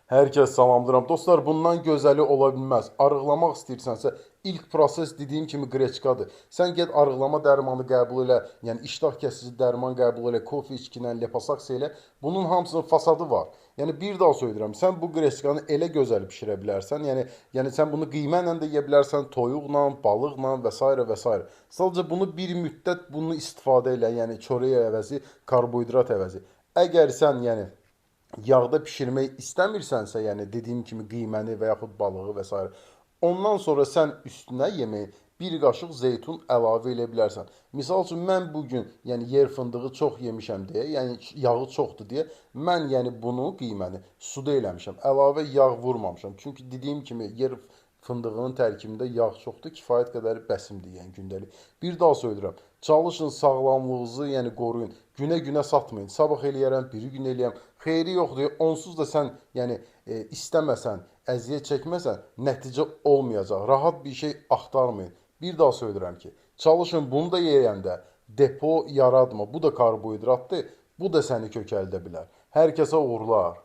Hər kəs salamlayıram. Dostlar, bundan gözəli ola bilməz. Arıqlamaq istəyirsənsə, ilk proses dediyim kimi qreçkadır. Sən get arıqlama dərmanı qəbul elə, yəni iştah kəsici dərman qəbul elə, kofe içkinə, lepasaks elə. Bunun hamısının fasadı var. Yəni bir daha söyləyirəm, sən bu qreçkanı elə gözəl bişirə bilərsən. Yəni sən bunu qiyma ilə də yeyə bilərsən, toyuqla, balıqla və s. və s. Sadəcə bunu bir müddət bunu istifadə elə, yəni çörək əvəzi, karbohidrat əvəzi. Əgər sən yağda bişirmək istəmirsənsə, yəni dediyim kimi qiyməni və yaxud balığı və s. ondan sonra sən üstünə yeməyin bir qaşıq zeytun əlavə edə bilərsən. Misal üçün mən bu gün yəni yer fındığı çox yemişəm deyə, yəni yağı çoxdur deyə mən yəni bunu qiyməni suda eləmişəm. Əlavə yağ vurmamışam. Çünki dediyim kimi yer fındığının tərkibində yağ çoxdur, kifayət qədər bəsimdir, yəni gündəlik. Bir daha söyləyirəm. Çalışın sağlamlığınızı, yəni qoruyun. Günə-günə satmayın. Sabah eləyərəm, biri gün eləyəm. Xeyri yoxdur. Onsuz da sən istəməsən, əziyyət çəkməsən, nəticə olmayacaq. Rahat bir şey axtarmayın. Bir daha söyləyirəm ki, çalışın bunu da yeyəndə depo yaratma. Bu da karbohidratdır. Bu da səni kökəldə bilər. Hər kəsə uğurlar.